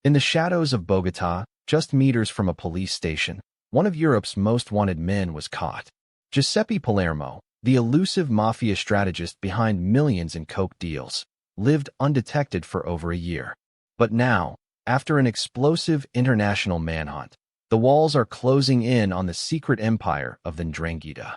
In the shadows of Bogotá, just meters from a police station, one of Europe's most wanted men was caught. Giuseppe Palermo, the elusive mafia strategist behind millions in coke deals, lived undetected for over a year. But now, after an explosive international manhunt, the walls are closing in on the secret empire of the Ndrangheta.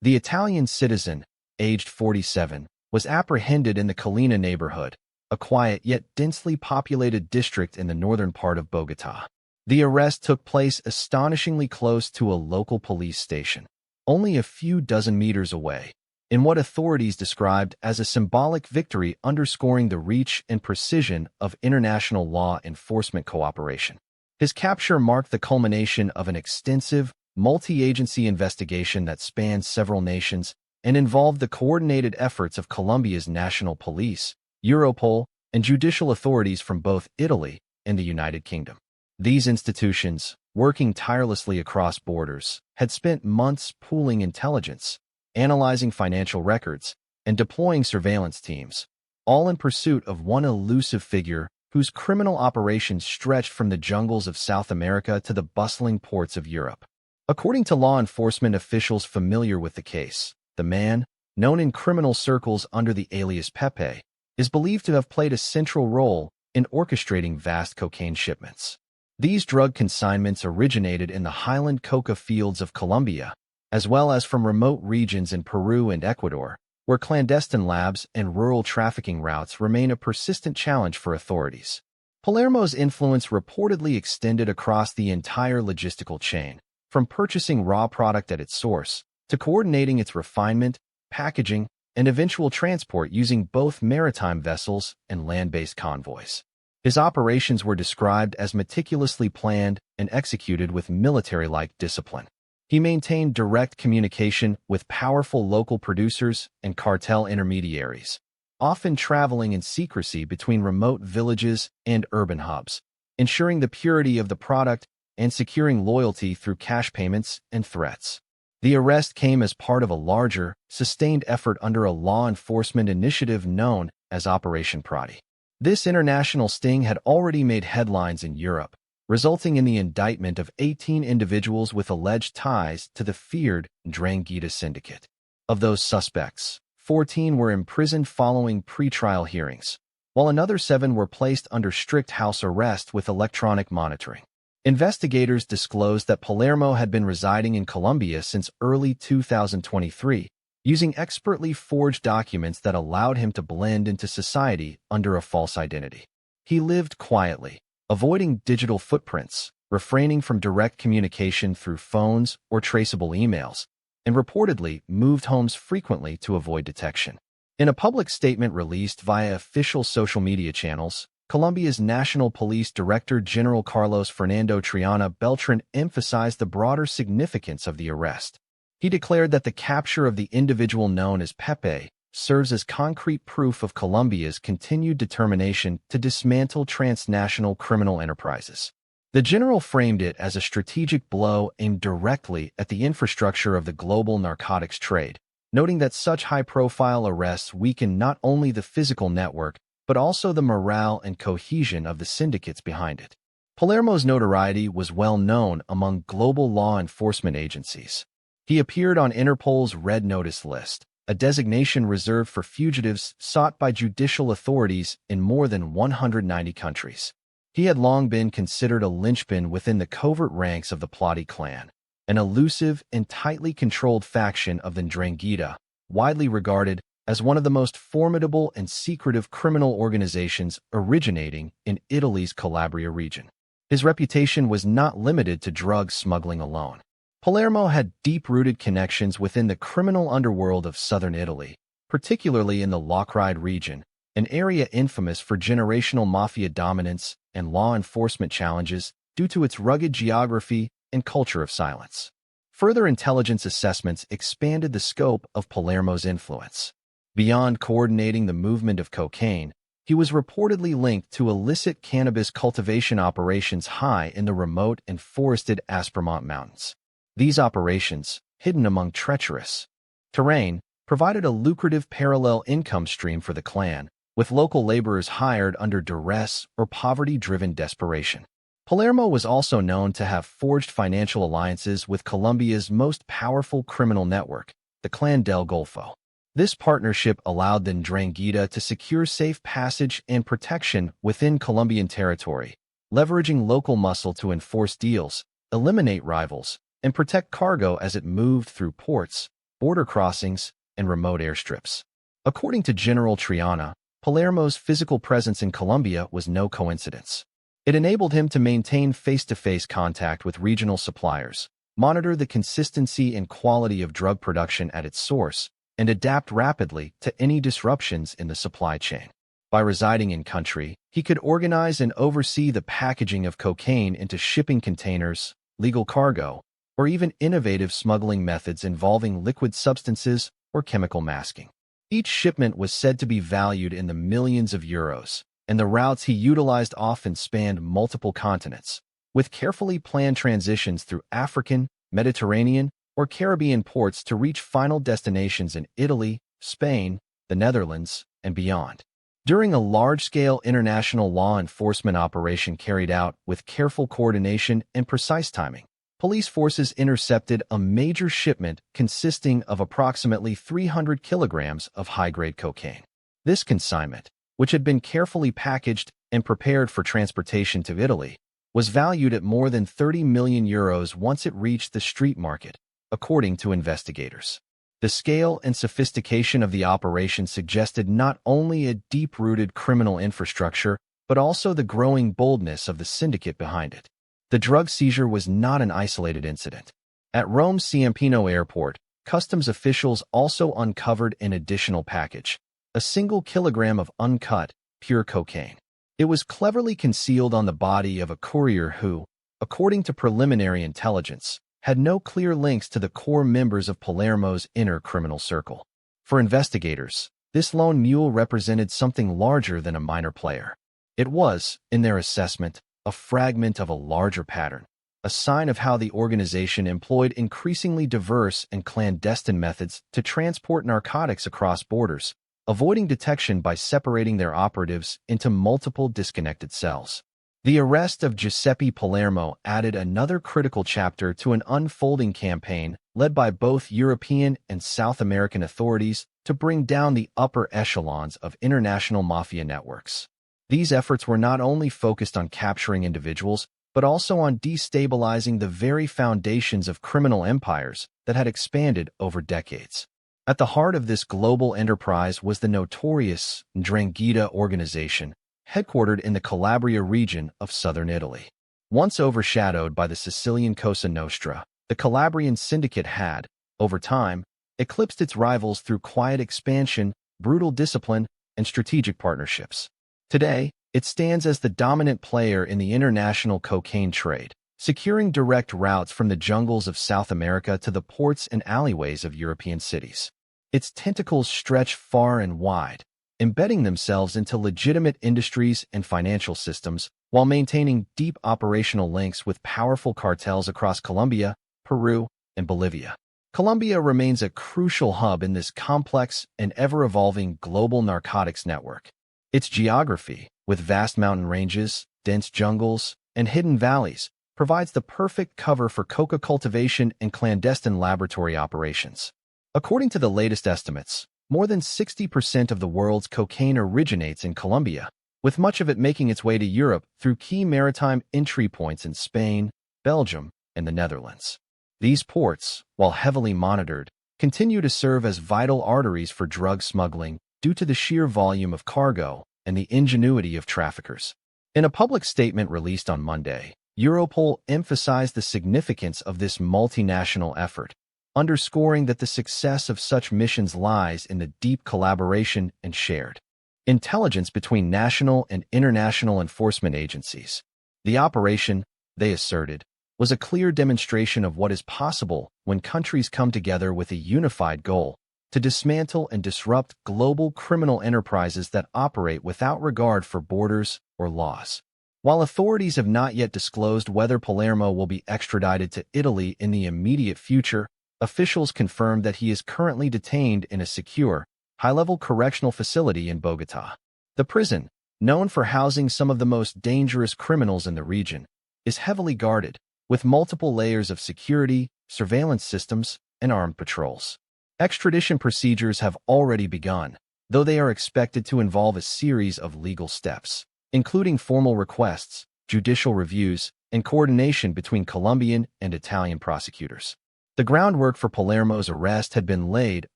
The Italian citizen, aged 47, was apprehended in the Colina neighborhood, a quiet yet densely populated district in the northern part of Bogotá. The arrest took place astonishingly close to a local police station, only a few dozen meters away, in what authorities described as a symbolic victory underscoring the reach and precision of international law enforcement cooperation. His capture marked the culmination of an extensive, multi-agency investigation that spanned several nations and involved the coordinated efforts of Colombia's national police, Europol, and judicial authorities from both Italy and the United Kingdom. These institutions, working tirelessly across borders, had spent months pooling intelligence, analyzing financial records, and deploying surveillance teams, all in pursuit of one elusive figure whose criminal operations stretched from the jungles of South America to the bustling ports of Europe. According to law enforcement officials familiar with the case, the man, known in criminal circles under the alias Pepe, is believed to have played a central role in orchestrating vast cocaine shipments. These drug consignments originated in the highland coca fields of Colombia, as well as from remote regions in Peru and Ecuador, where clandestine labs and rural trafficking routes remain a persistent challenge for authorities. Palermo's influence reportedly extended across the entire logistical chain, from purchasing raw product at its source to coordinating its refinement, packaging, and eventual transport using both maritime vessels and land-based convoys. His operations were described as meticulously planned and executed with military-like discipline. He maintained direct communication with powerful local producers and cartel intermediaries, often traveling in secrecy between remote villages and urban hubs, ensuring the purity of the product and securing loyalty through cash payments and threats. The arrest came as part of a larger, sustained effort under a law enforcement initiative known as Operation Prodi. This international sting had already made headlines in Europe, resulting in the indictment of 18 individuals with alleged ties to the feared Ndrangheta syndicate. Of those suspects, 14 were imprisoned following pre-trial hearings, while another 7 were placed under strict house arrest with electronic monitoring. Investigators disclosed that Palermo had been residing in Colombia since early 2023, using expertly forged documents that allowed him to blend into society under a false identity. He lived quietly, avoiding digital footprints, refraining from direct communication through phones or traceable emails, and reportedly moved homes frequently to avoid detection. In a public statement released via official social media channels, Colombia's National Police Director General Carlos Fernando Triana Beltran emphasized the broader significance of the arrest. He declared that the capture of the individual known as Pepe serves as concrete proof of Colombia's continued determination to dismantle transnational criminal enterprises. The general framed it as a strategic blow aimed directly at the infrastructure of the global narcotics trade, noting that such high-profile arrests weaken not only the physical network, but also the morale and cohesion of the syndicates behind it. Palermo's notoriety was well known among global law enforcement agencies. He appeared on Interpol's Red Notice list, a designation reserved for fugitives sought by judicial authorities in more than 190 countries. He had long been considered a linchpin within the covert ranks of the Plati clan, an elusive and tightly controlled faction of the Ndrangheta, widely regarded as one of the most formidable and secretive criminal organizations originating in Italy's Calabria region. His reputation was not limited to drug smuggling alone. Palermo had deep-rooted connections within the criminal underworld of southern Italy, particularly in the Locride region, an area infamous for generational mafia dominance and law enforcement challenges due to its rugged geography and culture of silence. Further intelligence assessments expanded the scope of Palermo's influence. Beyond coordinating the movement of cocaine, He was reportedly linked to illicit cannabis cultivation operations high in the remote and forested Aspermont Mountains. These operations, hidden among treacherous terrain, provided a lucrative parallel income stream for the clan, with local laborers hired under duress or poverty-driven desperation. Palermo was also known to have forged financial alliances with Colombia's most powerful criminal network, the Clan del Golfo. This partnership allowed the Ndrangheta to secure safe passage and protection within Colombian territory, leveraging local muscle to enforce deals, eliminate rivals, and protect cargo as it moved through ports, border crossings, and remote airstrips. According to General Triana, Palermo's physical presence in Colombia was no coincidence. It enabled him to maintain face-to-face contact with regional suppliers, monitor the consistency and quality of drug production at its source, and adapt rapidly to any disruptions in the supply chain. By residing in country, he could organize and oversee the packaging of cocaine into shipping containers, legal cargo, or even innovative smuggling methods involving liquid substances or chemical masking. Each shipment was said to be valued in the millions of euros, and the routes he utilized often spanned multiple continents, with carefully planned transitions through African, Mediterranean, or Caribbean ports to reach final destinations in Italy, Spain, the Netherlands, and beyond. During a large-scale international law enforcement operation carried out with careful coordination and precise timing, police forces intercepted a major shipment consisting of approximately 300 kilograms of high-grade cocaine. This consignment, which had been carefully packaged and prepared for transportation to Italy, was valued at more than 30 million euros once it reached the street market, according to investigators. The scale and sophistication of the operation suggested not only a deep-rooted criminal infrastructure, but also the growing boldness of the syndicate behind it. The drug seizure was not an isolated incident. At Rome's Ciampino airport, customs officials also uncovered an additional package, a single kilogram of uncut, pure cocaine. It was cleverly concealed on the body of a courier who, according to preliminary intelligence, had no clear links to the core members of Palermo's inner criminal circle. For investigators, this lone mule represented something larger than a minor player. It was, in their assessment, a fragment of a larger pattern, a sign of how the organization employed increasingly diverse and clandestine methods to transport narcotics across borders, avoiding detection by separating their operatives into multiple disconnected cells. The arrest of Giuseppe Palermo added another critical chapter to an unfolding campaign led by both European and South American authorities to bring down the upper echelons of international mafia networks. These efforts were not only focused on capturing individuals, but also on destabilizing the very foundations of criminal empires that had expanded over decades. At the heart of this global enterprise was the notorious Ndrangheta organization, headquartered in the Calabria region of southern Italy. Once overshadowed by the Sicilian Cosa Nostra, the Calabrian syndicate had, over time, eclipsed its rivals through quiet expansion, brutal discipline, and strategic partnerships. Today, it stands as the dominant player in the international cocaine trade, securing direct routes from the jungles of South America to the ports and alleyways of European cities. Its tentacles stretch far and wide, embedding themselves into legitimate industries and financial systems while maintaining deep operational links with powerful cartels across Colombia, Peru, and Bolivia. Colombia remains a crucial hub in this complex and ever-evolving global narcotics network. Its geography, with vast mountain ranges, dense jungles, and hidden valleys, provides the perfect cover for coca cultivation and clandestine laboratory operations. According to the latest estimates, more than 60% of the world's cocaine originates in Colombia, with much of it making its way to Europe through key maritime entry points in Spain, Belgium, and the Netherlands. These ports, while heavily monitored, continue to serve as vital arteries for drug smuggling due to the sheer volume of cargo and the ingenuity of traffickers. In a public statement released on Monday, Europol emphasized the significance of this multinational effort, underscoring that the success of such missions lies in the deep collaboration and shared intelligence between national and international enforcement agencies. The operation, they asserted, was a clear demonstration of what is possible when countries come together with a unified goal to dismantle and disrupt global criminal enterprises that operate without regard for borders or laws. While authorities have not yet disclosed whether Palermo will be extradited to Italy in the immediate future, officials confirmed that he is currently detained in a secure, high-level correctional facility in Bogotá. The prison, known for housing some of the most dangerous criminals in the region, is heavily guarded, with multiple layers of security, surveillance systems, and armed patrols. Extradition procedures have already begun, though they are expected to involve a series of legal steps, including formal requests, judicial reviews, and coordination between Colombian and Italian prosecutors. The groundwork for Palermo's arrest had been laid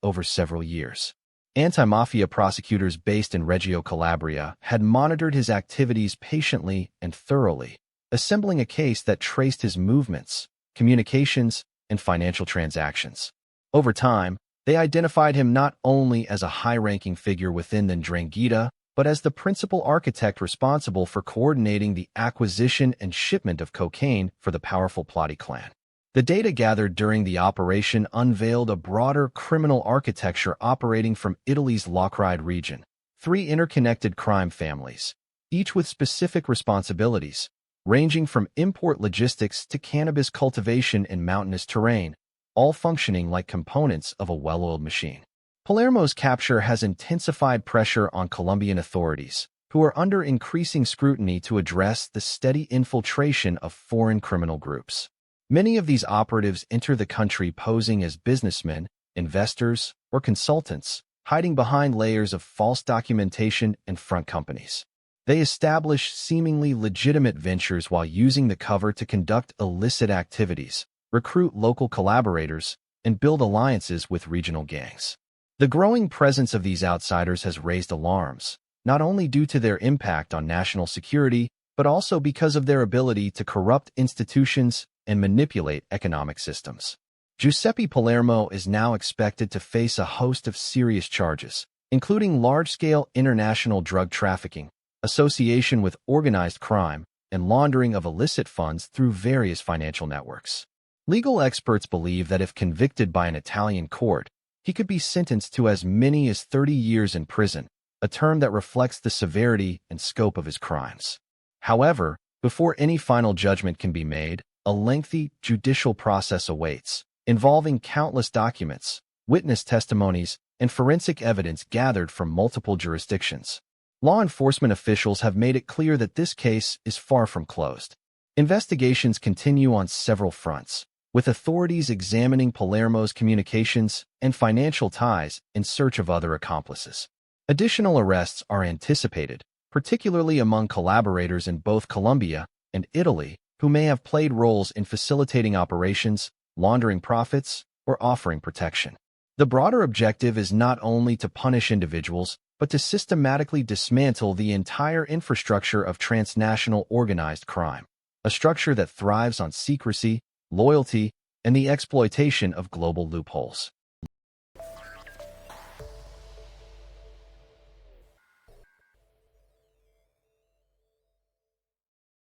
over several years. Anti-mafia prosecutors based in Reggio Calabria had monitored his activities patiently and thoroughly, assembling a case that traced his movements, communications, and financial transactions. Over time, they identified him not only as a high-ranking figure within the Ndrangheta, but as the principal architect responsible for coordinating the acquisition and shipment of cocaine for the powerful Plati clan. The data gathered during the operation unveiled a broader criminal architecture operating from Italy's Locride region, 3 interconnected crime families, each with specific responsibilities, ranging from import logistics to cannabis cultivation in mountainous terrain, all functioning like components of a well-oiled machine. Palermo's capture has intensified pressure on Colombian authorities, who are under increasing scrutiny to address the steady infiltration of foreign criminal groups. Many of these operatives enter the country posing as businessmen, investors, or consultants, hiding behind layers of false documentation and front companies. They establish seemingly legitimate ventures while using the cover to conduct illicit activities, recruit local collaborators, and build alliances with regional gangs. The growing presence of these outsiders has raised alarms, not only due to their impact on national security, but also because of their ability to corrupt institutions and manipulate economic systems. Giuseppe Palermo is now expected to face a host of serious charges, including large-scale international drug trafficking, association with organized crime, and laundering of illicit funds through various financial networks. Legal experts believe that if convicted by an Italian court, he could be sentenced to as many as 30 years in prison, a term that reflects the severity and scope of his crimes. However, before any final judgment can be made, a lengthy judicial process awaits, involving countless documents, witness testimonies, and forensic evidence gathered from multiple jurisdictions. Law enforcement officials have made it clear that this case is far from closed. Investigations continue on several fronts, with authorities examining Palermo's communications and financial ties in search of other accomplices. Additional arrests are anticipated, particularly among collaborators in both Colombia and Italy, who may have played roles in facilitating operations, laundering profits, or offering protection. The broader objective is not only to punish individuals, but to systematically dismantle the entire infrastructure of transnational organized crime, a structure that thrives on secrecy, loyalty, and the exploitation of global loopholes.